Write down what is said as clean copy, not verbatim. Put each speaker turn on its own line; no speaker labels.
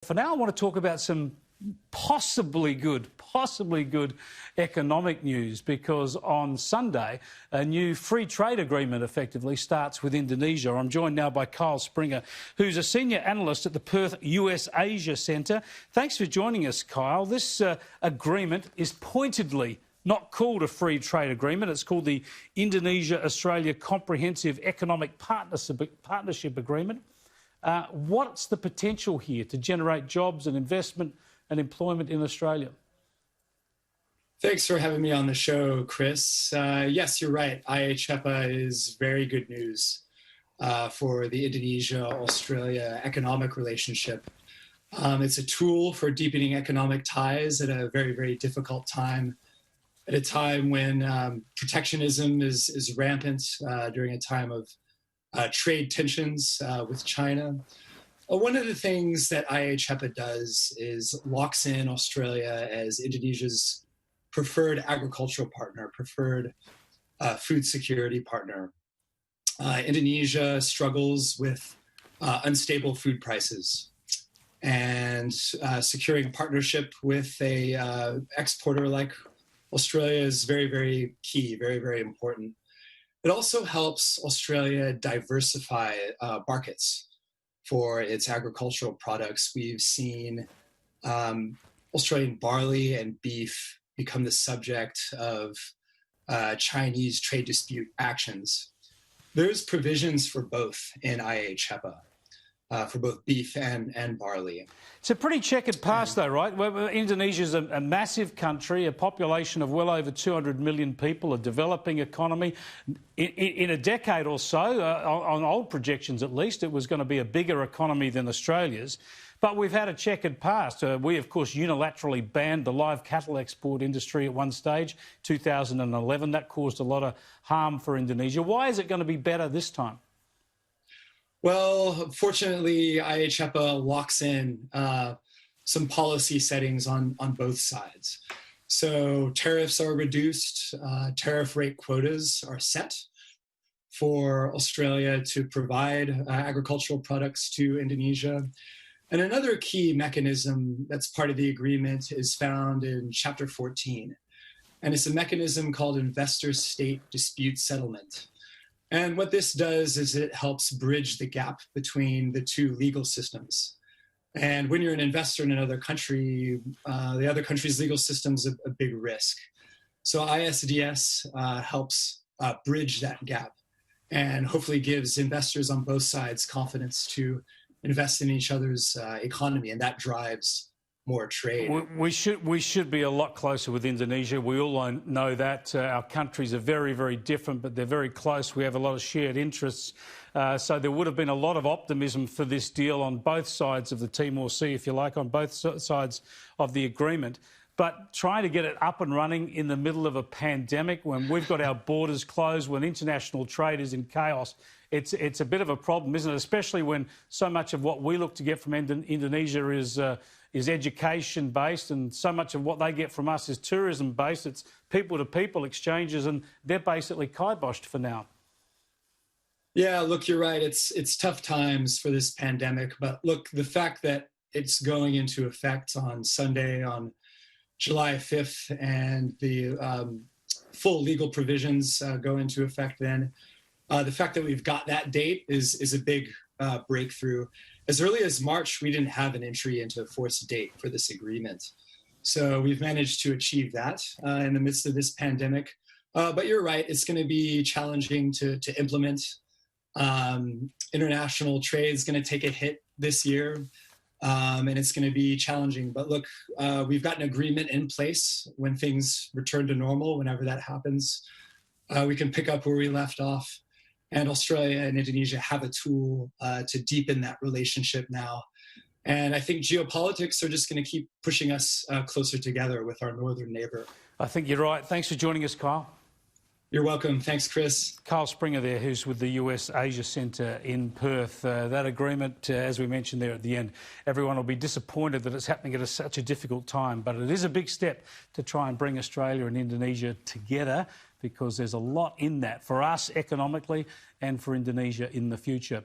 For now, I want to talk about some possibly good economic news, because on Sunday a new free trade agreement effectively starts with Indonesia. I'm joined now by Kyle Springer, who's a senior analyst at the Perth USAsia Centre. Thanks for joining us, Kyle. This agreement is pointedly not called a free trade agreement. It's called the Indonesia-Australia Comprehensive Economic Partnership Agreement. What's the potential here to generate jobs and investment and employment in Australia?
Thanks for having me on the show, Chris. Yes, you're right. IHEPA is very good news for the Indonesia-Australia economic relationship. It's a tool for deepening economic ties at a very, very difficult time, at a time when protectionism is rampant, during a time of trade tensions with China. One of the things that IHEPA does is locks in Australia as Indonesia's preferred agricultural partner, preferred food security partner. Indonesia struggles with unstable food prices, and securing a partnership with a exporter like Australia is very, very key, very, very important. It also helps Australia diversify markets for its agricultural products. We've seen Australian barley and beef become the subject of Chinese trade dispute actions. There's provisions for both in IHEPA, for both beef and barley.
It's a pretty checkered past, though, right? Indonesia's a massive country, a population of well over 200 million people, a developing economy. In a decade or so, on old projections at least, it was going to be a bigger economy than Australia's. But we've had a checkered past. We, of course, unilaterally banned the live cattle export industry at one stage, 2011. That caused a lot of harm for Indonesia. Why is it going to be better this time?
Well, fortunately, IHEPA locks in some policy settings on both sides. So tariffs are reduced, tariff rate quotas are set for Australia to provide agricultural products to Indonesia. And another key mechanism that's part of the agreement is found in Chapter 14. And it's a mechanism called investor-state dispute settlement. And what this does is it helps bridge the gap between the two legal systems. And when you're an investor in another country, the other country's legal system's a big risk. So ISDS helps bridge that gap and hopefully gives investors on both sides confidence to invest in each other's economy, and that drives more trade.
We should be a lot closer with Indonesia. We all know that. Our countries are very, very different, but they're very close. We have a lot of shared interests. So there would have been a lot of optimism for this deal on both sides of the Timor Sea, if you like, on both sides of the agreement. But trying to get it up and running in the middle of a pandemic, when we've got our borders closed, when international trade is in chaos, it's a bit of a problem, isn't it? Especially when so much of what we look to get from Indonesia is education-based, and so much of what they get from us is tourism-based. It's people-to-people exchanges, and they're basically kiboshed for now.
Yeah, look, you're right. It's tough times for this pandemic, but look, the fact that it's going into effect on Sunday, on July 5th, and the full legal provisions go into effect then, the fact that we've got that date is a big breakthrough. As early as March, we didn't have an entry into force date for this agreement. So we've managed to achieve that in the midst of this pandemic. But you're right, it's going to be challenging to implement. International trade is going to take a hit this year, and it's going to be challenging. But look, we've got an agreement in place. When things return to normal, whenever that happens, we can pick up where we left off. And Australia and Indonesia have a tool to deepen that relationship now. And I think geopolitics are just going to keep pushing us closer together with our northern neighbour.
I think you're right. Thanks for joining us, Kyle.
You're welcome. Thanks, Chris.
Kyle Springer there, who's with the USAsia Centre in Perth. That agreement, as we mentioned there at the end, everyone will be disappointed that it's happening at such a difficult time, but it is a big step to try and bring Australia and Indonesia together, because there's a lot in that for us economically and for Indonesia in the future.